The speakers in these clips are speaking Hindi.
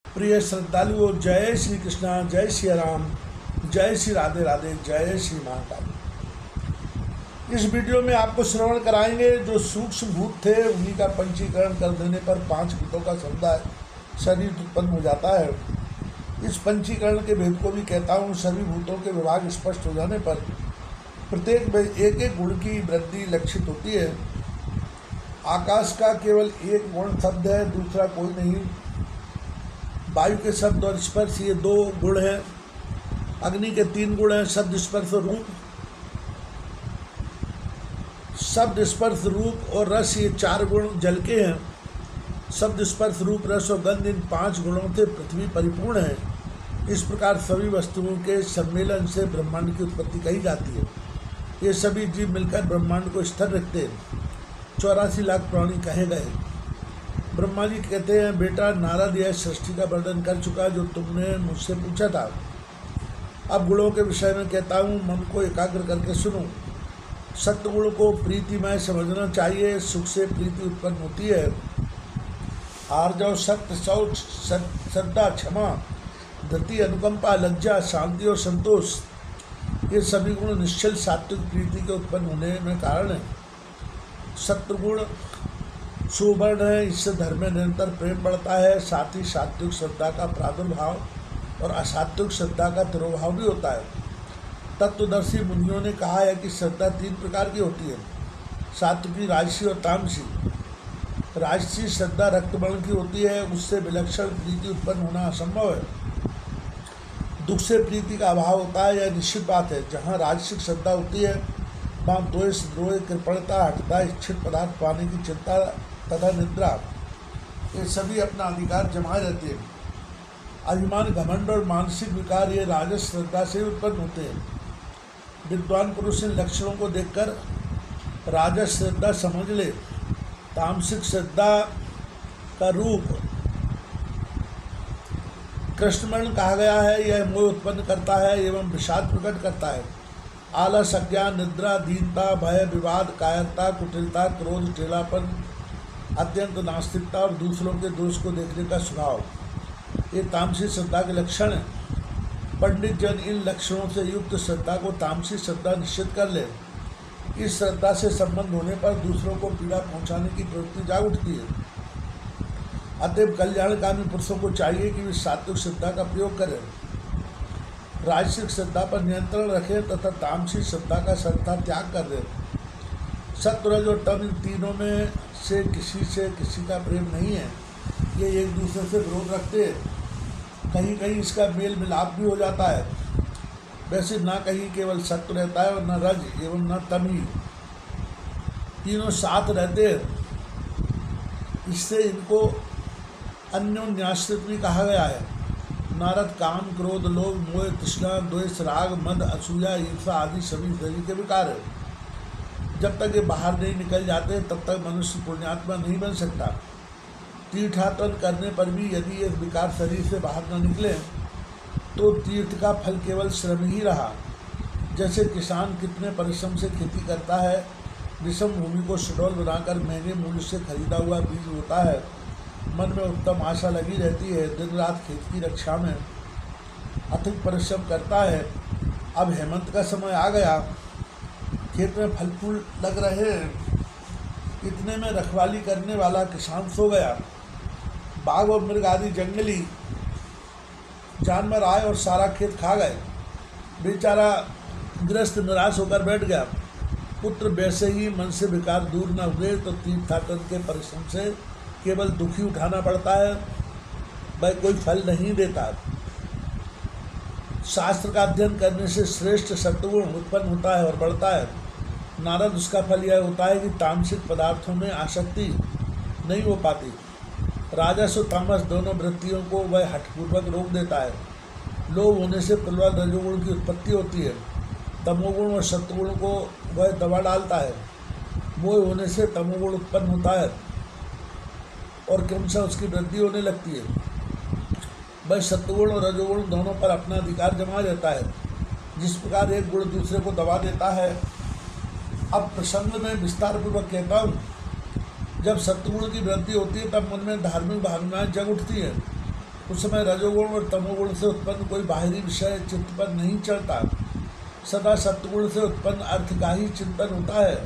प्रिय श्रद्धालुओं, जय श्री कृष्णा, जय श्री राम, जय श्री राधे राधे, जय श्री महाकाल। इस वीडियो में आपको श्रवण कराएंगे जो सूक्ष्म भूत थे उन्हीं का पंचीकरण कर देने पर 5 भूतों का समुदाय शरीर उत्पन्न हो जाता है। इस पंचीकरण के भेद को भी कहता हूँ। सभी भूतों के विभाग स्पष्ट हो जाने पर प्रत्येक में एक एक गुण की वृद्धि लक्षित होती है। आकाश का केवल एक गुण शब्द है, दूसरा कोई नहीं। वायु के शब्द और स्पर्श ये 2 गुण हैं। अग्नि के 3 गुण हैं, शब्द स्पर्श और रूप। शब्द स्पर्श रूप और रस ये 4 गुण जल के हैं। शब्द स्पर्श रूप रस और गंध इन 5 गुणों से पृथ्वी परिपूर्ण है। इस प्रकार सभी वस्तुओं के सम्मेलन से ब्रह्मांड की उत्पत्ति कही जाती है। ये सभी जीव मिलकर ब्रह्मांड को स्थिर रखते हैं। 84 लाख प्राणी कहे गए। ब्रह्मा जी कहते हैं, बेटा नारद यह सृष्टि का वर्णन कर चुका जो तुमने मुझसे पूछा था। अब गुणों के विषय में कहता हूँ, मन को एकाग्र करके सुनो। सत्गुण को प्रीतिमय समझना चाहिए। सुख से प्रीति उत्पन्न होती है। आर्जव, सत्य, शौच, श्रद्धा, क्षमा, धृति, अनुकंपा, लज्जा, शांति और संतोष ये सभी गुण निश्चल सात्विक प्रीति के उत्पन्न होने में कारण है। सत्वगुण सुवर्ण है, इससे धर्म में निरंतर प्रेम बढ़ता है। साथ ही सात्विक श्रद्धा का प्रादुर्भाव और असात्विक श्रद्धा का तिरोभाव भी होता है। तत्वदर्शी मुनियों ने कहा है कि श्रद्धा 3 प्रकार की होती है, सात्विकी, राजसी और तामसी। राजसी श्रद्धा रक्तवर्ण की होती है, उससे विलक्षण प्रीति उत्पन्न होना असंभव है। दुख से प्रीति का अभाव होता है, यह निश्चित बात है। जहाँ राजसिक श्रद्धा होती है वहाँ द्वेष, द्रोह, कृपणता, हठता, इच्छित पदार्थ पाने की चिंता तथा निद्रा ये सभी अपना अधिकार जमाए रहते हैं। अभिमान, घमंड और मानसिक विकार ये राजस श्रद्धा से उत्पन्न होते हैं। विद्वान पुरुष इन लक्षणों को देखकर राजस श्रद्धा समझ ले। तामसिक श्रद्धा का रूप कृष्णवर्ण कहा गया है। यह मोह उत्पन्न करता है एवं विषाद प्रकट करता है। आलस, अज्ञान, निद्रा, दीनता, भय, विवाद, कायरता, कुटिलता, क्रोध, टेढ़ापन, अत्यंत नास्तिकता और दूसरों के दोष को देखने का स्वभाव ये तामसी श्रद्धा के लक्षण हैं। पंडित जन इन लक्षणों से युक्त श्रद्धा को तामसी श्रद्धा निश्चित कर ले। इस श्रद्धा से संबंध होने पर दूसरों को पीड़ा पहुंचाने की प्रवृत्ति जाग उठती है। अतएव कल्याणकामी पुरुषों को चाहिए कि वे सात्विक श्रद्धा का प्रयोग करें, राजसिक श्रद्धा पर नियंत्रण रखें तथा तामसी श्रद्धा का श्रद्धा त्याग कर दें। सत्व, रज और तम इन तीनों में से किसी का प्रेम नहीं है। ये एक दूसरे से विरोध रखते हैं। कहीं कहीं इसका मेल मिलाप भी हो जाता है। वैसे ना कहीं केवल सत्व रहता है और न रज एवं न तम ही, तीनों साथ रहते हैं। इससे इनको अन्योन्याश्रित भी कहा गया है। नारद काम, क्रोध, लोभ, मोह, तृष्णा, द्वेष, राग, मद, असूया, ईर्षा आदि सभी शरीर के विकार है। जब तक ये बाहर नहीं निकल जाते तब तक मनुष्य पुण्यात्मा नहीं बन सकता। तीर्थाटन करने पर भी यदि ये विकार शरीर से बाहर न निकले तो तीर्थ का फल केवल श्रम ही रहा। जैसे किसान कितने परिश्रम से खेती करता है, विषम भूमि को सुडौल बनाकर महंगे मूल्य से खरीदा हुआ बीज होता है, मन में उत्तम आशा लगी रहती है, दिन रात खेत की रक्षा में अथक परिश्रम करता है। अब हेमंत का समय आ गया, खेत में फल फूल लग रहे हैं, इतने में रखवाली करने वाला किसान सो गया। बाघ और मृग आदि जंगली जानवर आए और सारा खेत खा गए। बेचारा गृहस्थ निराश होकर बैठ गया। पुत्र वैसे ही मन से विकार दूर न हुए तो तीर्थाटन के परिश्रम से केवल दुखी उठाना पड़ता है, वह कोई फल नहीं देता। शास्त्र का अध्ययन करने से श्रेष्ठ सत्वगुण उत्पन्न होता है और बढ़ता है। नारद उसका फल यह होता है कि तामसिक पदार्थों में आसक्ति नहीं हो पाती। राजस और तामस दोनों वृत्तियों को वह हठपूर्वक रोक देता है। लोभ होने से प्रबल रजोगुण की उत्पत्ति होती है। तमोगुण और सत्वगुण को वह दबा डालता है। मोह होने से तमोगुण उत्पन्न होता है और क्रमशः उसकी वृद्धि होने लगती है। वह सत्वगुण और रजोगुण दोनों पर अपना अधिकार जमा रहता है। जिस प्रकार एक गुण दूसरे को दबा देता है। अब प्रसंग में विस्तार पूर्वक कहता हूँ। जब सत्वगुण की वृद्धि होती है तब मन में धार्मिक भावनाएं जग उठती हैं। उस समय रजोगुण और तमोगुण से उत्पन्न कोई बाहरी विषय चित्त पर नहीं चढ़ता। सदा सत्वगुण से उत्पन्न अर्थ का ही चिंतन होता है।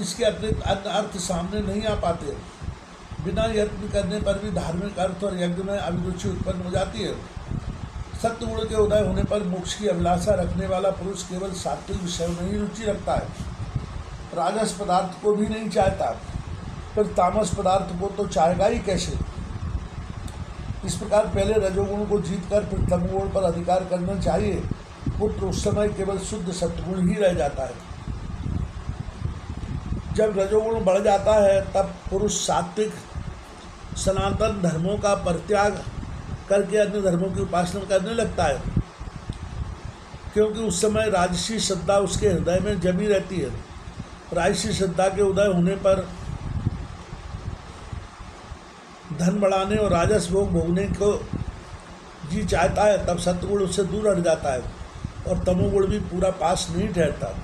इसके अतिरिक्त अन्य अर्थ सामने नहीं आ पाते। बिना यत्न करने पर भी धार्मिक अर्थ और यज्ञ में अभिरुचि उत्पन्न हो जाती है। सत्वगुण के उदय होने पर मोक्ष की अभिलाषा रखने वाला पुरुष केवल सात्विक विषयों में ही रुचि रखता है, राजस पदार्थ को भी नहीं चाहता, फिर तामस पदार्थ को तो चाहेगा ही कैसे। इस प्रकार पहले रजोगुण को जीतकर फिर तमोगुण पर अधिकार करना चाहिए। पुत्र उस समय केवल शुद्ध सत्वगुण ही रह जाता है। जब रजोगुण बढ़ जाता है तब पुरुष सात्विक सनातन धर्मों का परित्याग करके अन्य धर्मों की उपासना करने लगता है, क्योंकि उस समय राजसी श्रद्धा उसके हृदय में जमी रहती है। राजसी श्रद्धा के उदय होने पर धन बढ़ाने और राजस भोग भोगने को जी चाहता है, तब सत्वगुण उससे दूर हट जाता है और तमोगुण भी पूरा पास नहीं ठहरता।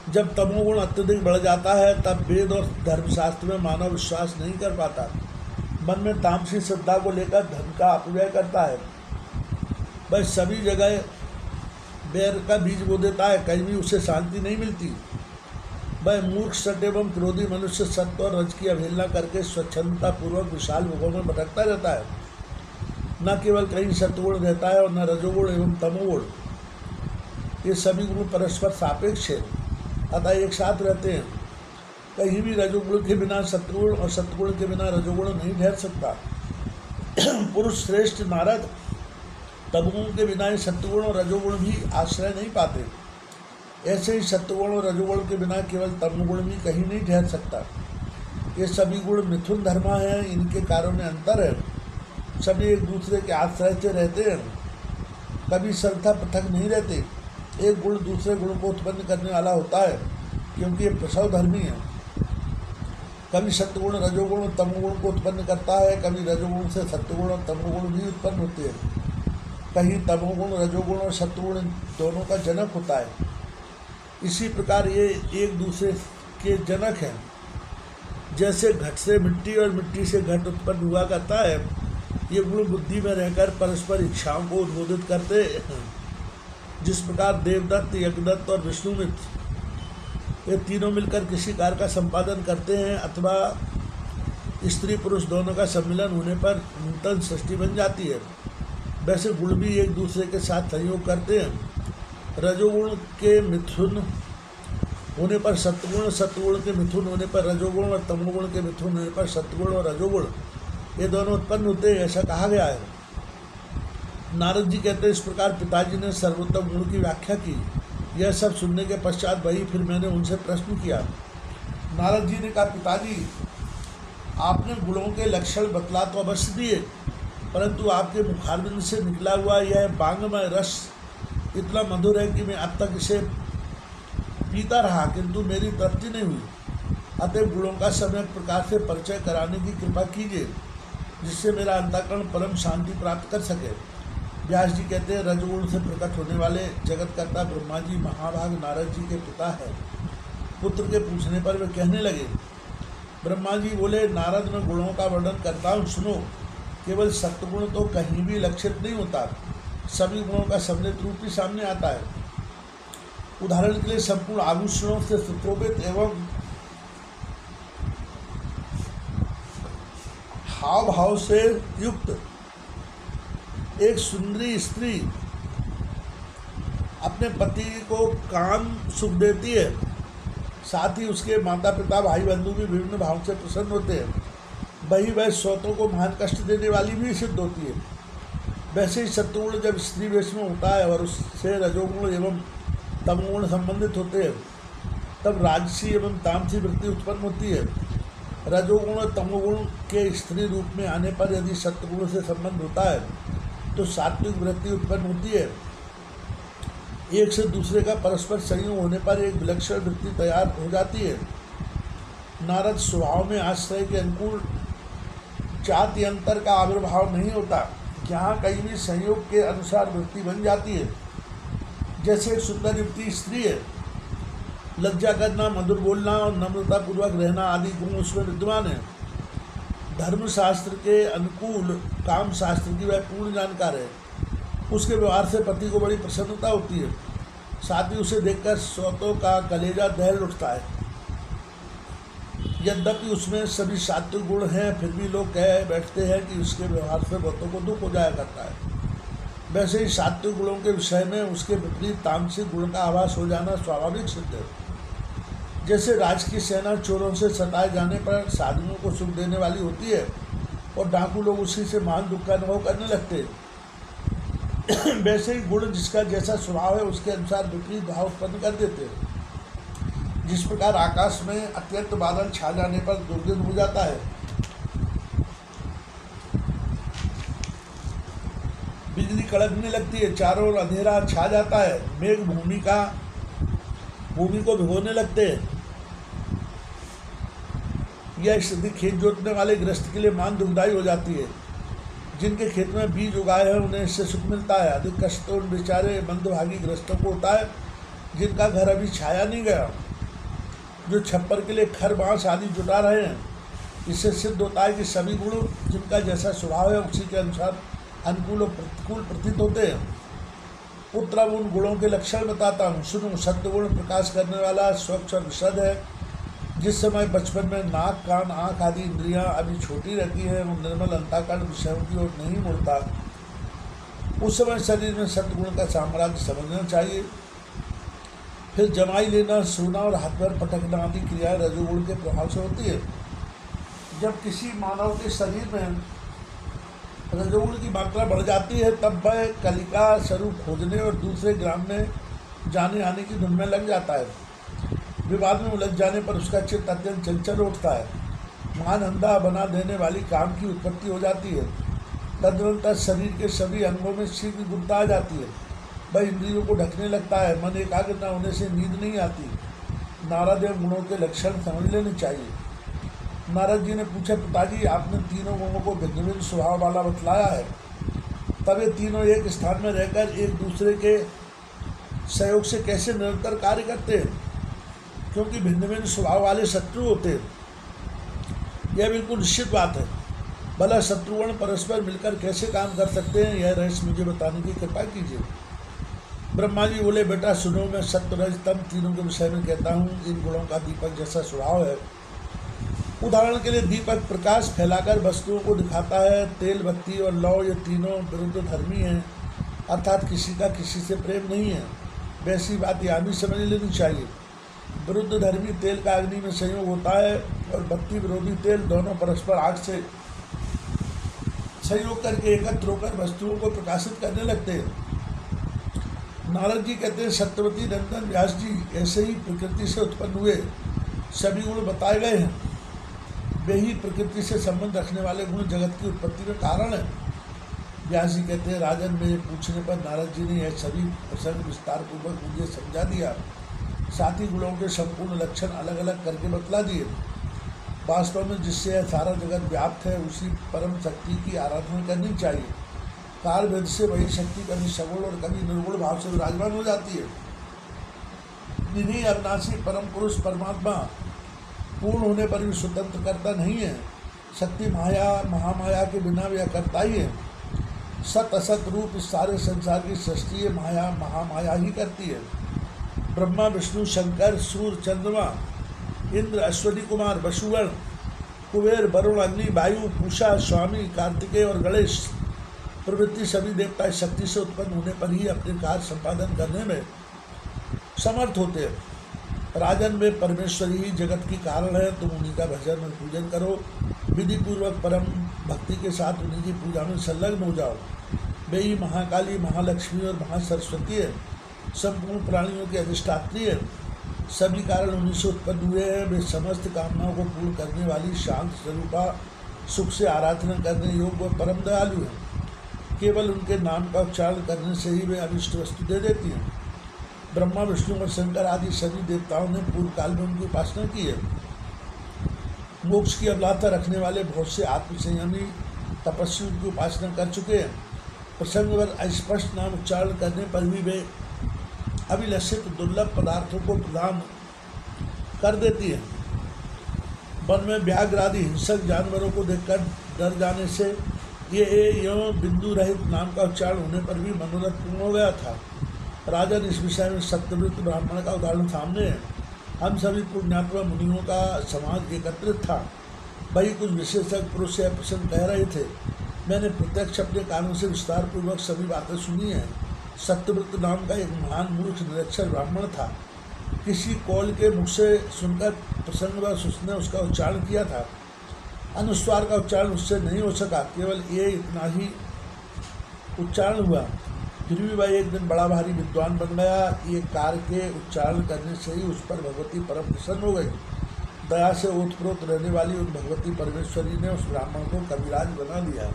जब तमोगुण अत्यधिक बढ़ जाता है तब वेद और धर्मशास्त्र में मानव विश्वास नहीं कर पाता। मन में तामसी श्रद्धा को लेकर धन का अपव्यय करता है। वह सभी जगह बैर का बीज बो देता है, कहीं भी उसे शांति नहीं मिलती। वह मूर्ख सट एवं क्रोधी मनुष्य सत्व और रज की अवहेलना करके स्वच्छंदता पूर्वक विशाल भोगों में भटकता रहता है। न केवल कहीं सत्वगुण रहता है और न रजोगुण एवं तमोगुण। ये सभी गुण परस्पर सापेक्ष है, अतः एक साथ रहते हैं। कहीं भी रजोगुण के बिना सत्वगुण और सत्वगुण के बिना रजोगुण नहीं ठहर सकता। पुरुष श्रेष्ठ नारद तमोगुण के बिना ही सत्वगुण और रजोगुण भी आश्रय नहीं पाते। ऐसे ही सत्वगुण और रजोगुण के बिना केवल तमोगुण भी कहीं नहीं ठहर सकता। ये सभी गुण मिथुन धर्मा हैं, इनके कारणों में अंतर है। सभी एक दूसरे के आश्रय से रहते हैं, कभी सर्वथा पृथक नहीं रहते। एक गुण दूसरे गुण को उत्पन्न करने वाला होता है, क्योंकि ये प्रसव धर्मी है। कभी सत्वगुण रजोगुण और तमोगुण को उत्पन्न करता है, कभी रजोगुण से सत्वगुण और तमोगुण भी उत्पन्न होते हैं। कहीं तमोगुण रजोगुण और सत्वगुण दोनों का जनक होता है। इसी प्रकार ये एक दूसरे के जनक हैं। जैसे घट से मिट्टी और मिट्टी से घट उत्पन्न हुआ करता है, ये गुण बुद्धि में रहकर परस्पर इच्छाओं को उद्बोधित करते हैं। जिस प्रकार देवदत्त, यज्ञदत्त और विष्णुमित्र ये तीनों मिलकर किसी कार्य का संपादन करते हैं, अथवा स्त्री पुरुष दोनों का सम्मिलन होने पर नूतन सृष्टि बन जाती है, वैसे गुण भी एक दूसरे के साथ सहयोग करते हैं। रजोगुण के मिथुन होने पर सत्वगुण, सत्वगुण के मिथुन होने पर रजोगुण और तमोगुण के मिथुन होने पर सत्वगुण और रजोगुण ये दोनों उत्पन्न होते हैं, ऐसा कहा गया है। नारद जी कहते हैं, इस प्रकार पिताजी ने सर्वोत्तम गुण की व्याख्या की। यह सब सुनने के पश्चात वही फिर मैंने उनसे प्रश्न किया। नारद जी ने कहा, पिताजी आपने गुणों के लक्षण बतला तो अवश्य दिए, परंतु आपके मुखारविंद से निकला हुआ यह बांगमय रस इतना मधुर है कि मैं अब तक इसे पीता रहा, किंतु मेरी तृप्ति नहीं हुई। अतः गुणों का सम्यक प्रकार से परिचय कराने की कृपा कीजिए, जिससे मेरा अंतःकरण परम शांति प्राप्त कर सके। व्यास जी कहते हैं, रजोगुण से प्रकट होने वाले जगतकर्ता ब्रह्मा जी महाभाग नारद जी के पिता है। पुत्र के पूछने पर वे कहने लगे। ब्रह्मा जी बोले, नारद मैं गुणों का वर्णन करता हूँ, सुनो। केवल सत्वगुण तो कहीं भी लक्षित नहीं होता, सभी गुणों का सम्मिलित रूप ही सामने आता है। उदाहरण के लिए संपूर्ण आभूषणों से सुशोभित एवं हाव भाव से युक्त एक सुंदरी स्त्री अपने पति को काम सुख देती है, साथ ही उसके माता पिता भाई बंधु भी विभिन्न भाव से प्रसन्न होते हैं। वही वह स्वतों को महान कष्ट देने वाली भी सिद्ध होती है। वैसे ही सत्वगुण जब स्त्री वेश में होता है और उससे रजोगुण एवं तमोगुण संबंधित होते हैं, तब राजसी एवं तामसी वृत्ति उत्पन्न होती है। रजोगुण और तमोगुण के स्त्री रूप में आने पर यदि सत्वगुण से संबंध होता है तो सात्विक वृत्ति उत्पन्न होती है। एक से दूसरे का परस्पर संयोग होने पर एक विलक्षण वृत्ति तैयार हो जाती है। नारद स्वभाव में आश्रय के अनुकूल जाति अंतर का आविर्भाव नहीं होता, जहाँ कहीं भी संयोग के अनुसार वृत्ति बन जाती है। जैसे एक सुंदर युवती स्त्री है, लज्जा करना, मधुर बोलना और नम्रतापूर्वक रहना आदि गुण उसमें विद्यमान है। धर्मशास्त्र के अनुकूल काम शास्त्र की वह पूर्ण जानकार है। उसके व्यवहार से पति को बड़ी प्रसन्नता होती है, साथ ही उसे देखकर स्वतों का कलेजा दहल उठता है। यद्यपि उसमें सभी सात्विक गुण हैं, फिर भी लोग कह बैठते हैं कि उसके व्यवहार से बहुतों को दुख हो जाया करता है। वैसे ही सात्विक गुणों के विषय में उसके विपरीत तामसिक गुण का आभास हो जाना स्वाभाविक सिद्ध है। जैसे राज की सेना चोरों से सताए जाने पर साधुओं को सुख देने वाली होती है और डाकू लोग उसी से महान दुख का अनुभव करने लगते हैं, वैसे ही गुण जिसका जैसा स्वभाव है उसके अनुसार विपरीत भाव उत्पन्न कर देते हैं। जिस प्रकार आकाश में अत्यंत बादल छा जाने पर दुर्गंध हो जाता है, बिजली कड़कने लगती है, चारों ओर अंधेरा छा जाता है, मेघ भूमि को भिगोने लगते हैं, यह स्थिति खेत जोतने वाले गृहस्थ के लिए मान दुखदायी हो जाती है। जिनके खेत में बीज उगाए हैं उन्हें इससे सुख मिलता है। अधिक कष्ट तो उन बेचारे मंदभागी गृहस्थों को होता है जिनका घर अभी छाया नहीं गया, जो छप्पर के लिए खर बांस आदि जुटा रहे हैं। इससे सिद्ध होता है कि सभी गुण जिनका जैसा स्वभाव है उसी के अनुसार अनुकूल और प्रतिकूल प्रतीत होते हैं। पुत्र, अब उन गुणों के लक्षण बताता हूँ, सुनो। सत्य गुण प्रकाश करने वाला, स्वच्छ और विशद है। जिस समय बचपन में नाक, कान, आँख आदि इंद्रियां अभी छोटी रहती हैं, वो निर्मल अंतःकरण विषयों की ओर नहीं मुड़ता, उस समय शरीर में सत्गुण का साम्राज्य समझना चाहिए। फिर जमाई लेना, सोना और हाथ पर पटकना आदि क्रियाएं रजोगुण के प्रभाव से होती है। जब किसी मानव के शरीर में रजोगुण की मात्रा बढ़ जाती है तब वह कलिका स्वरूप खोजने और दूसरे ग्राम में जाने आने की धुन में लग जाता है। विवाद में उलझ जाने पर उसका चित्त अत्यंत चंचल उठता है, मान अंधा बना देने वाली काम की उत्पत्ति हो जाती है। तदनंतर शरीर के सभी अंगों में शीघ्र गुप्ता आ जाती है, वह इंद्रियों को ढकने लगता है, मन एकाग्र न होने से नींद नहीं आती। नारद एवं गुणों के लक्षण समझ लेने चाहिए। नारद जी ने पूछा, पिताजी आपने तीनों गुणों को भिन्न भिन्न स्वभाव वाला बतलाया है, तब ये तीनों एक स्थान में रहकर एक दूसरे के सहयोग से कैसे निरंतर कार्य करते हैं? क्योंकि भिन्न भिन्न स्वभाव वाले शत्रु होते हैं, यह बिल्कुल निश्चित बात है। भला शत्रुगण परस्पर मिलकर कैसे काम कर सकते हैं, यह रहस्य मुझे बताने की कृपा कीजिए। ब्रह्मा जी बोले, बेटा सुनो, मैं सत्य रज तम तीनों के विषय में कहता हूँ। इन गुणों का दीपक जैसा स्वभाव है। उदाहरण के लिए दीपक प्रकाश फैलाकर वस्तुओं को दिखाता है। तेल, बत्ती और लौ ये तीनों विरुद्ध धर्मी हैं, अर्थात किसी का किसी से प्रेम नहीं है। वैसी बात यहाँ भी समझ लेनी चाहिए। विरुद्ध धर्मी तेल का अग्नि में संयोग होता है और बत्ती विरोधी तेल दोनों परस्पर आग से संयोग करके एकत्र होकर वस्तुओं को प्रकाशित करने लगते हैं। नारद जी कहते हैं, सत्यवती नंदन व्यास जी, ऐसे ही प्रकृति से उत्पन्न हुए सभी गुण बताए गए हैं। वे ही प्रकृति से संबंध रखने वाले गुण जगत की उत्पत्ति में कारण है। व्यास जी कहते हैं, राजन, मेरे पूछने पर नारद जी ने यह सभी प्रसंग विस्तार पूर्वक मुझे समझा दिया, साथ ही गुणों के संपूर्ण लक्षण अलग अलग करके बतला दिए। वास्तव में जिससे यह सारा जगत व्याप्त है उसी परम शक्ति की आराधना करनी चाहिए। काल भेद से वही शक्ति कभी सगुण और कभी निर्गुण भाव से विराजमान हो जाती है। इन्हीं अविनाशी परम पुरुष परमात्मा पूर्ण होने पर भी स्वतंत्र करता नहीं है। शक्ति माया महामाया के बिना यह करता ही है। सत असत रूप इस सारे संसार की सृष्टि माया महामाया ही करती है। ब्रह्मा, विष्णु, शंकर, सूर्य, चंद्रमा, इंद्र, अश्वनी कुमार, वसुगण, कुबेर, वरुण, अग्नि, वायु, पूषा, स्वामी, कार्तिकेय और गणेश प्रवृत्ति सभी देवता इस शक्ति से उत्पन्न होने पर ही अपने कार्य संपादन करने में समर्थ होते हैं। राजन, में परमेश्वर ही जगत की कारण है, तुम उन्हीं का भजन और पूजन करो। विधि पूर्वक परम भक्ति के साथ उन्हीं की पूजा में संलग्न हो जाओ। वे ही महाकाली, महालक्ष्मी और महासरस्वती है, संपूर्ण प्राणियों के अधिष्ठात्री है। सभी कारण उन्हीं से उत्पन्न हुए हैं। वे समस्त कामनाओं को पूर्ण करने वाली शांत स्वरूपा, सुख से आराधना करने योग्य और परम दयालु है। केवल उनके नाम का उच्चारण करने से ही वे अभिष्ट वस्तु दे देती हैं। ब्रह्मा, विष्णु और शंकर आदि सभी देवताओं ने पूर्व काल में उनकी उपासना की है। मोक्ष की अभिलाषा रखने वाले बहुत से आत्मसंयमी तपस्वी उनकी उपासना कर चुके हैं। प्रसंगवर अस्पष्ट नाम उच्चारण करने पर भी वे अभिलषित दुर्लभ पदार्थों को प्रदान कर देती है। वन में व्याघ्र आदि हिंसक जानवरों को देखकर डर जाने से ये यो बिंदु रहित नाम का उच्चारण होने पर भी मनोरथ पूर्ण हो गया था। राजन, इस विषय में सत्यव्रत ब्राह्मण का उदाहरण सामने है। हम सभी पुण्यात्मा मुनियों का समाज एकत्रित था। वही कुछ विशेषज्ञ पुरुष यह प्रसंग कह रहे थे। मैंने प्रत्यक्ष अपने कानों से विस्तार पूर्वक सभी बातें सुनी हैं। सत्यव्रत नाम का एक महान मूर्ख निरक्षर ब्राह्मण था। किसी कौल के मुख से सुनकर प्रसंगवश उसने उसका उच्चारण किया था। अनुस्वार का उच्चारण उससे नहीं हो सका, केवल ये इतना ही उच्चारण हुआ। फिर भी वह एक दिन बड़ा भारी विद्वान बन गया। ये कार के उच्चारण करने से ही उस पर भगवती परम प्रसन्न हो गई। दया से ओतप्रोत रहने वाली उन भगवती परमेश्वरी ने उस ब्राह्मण को कविराज बना दिया।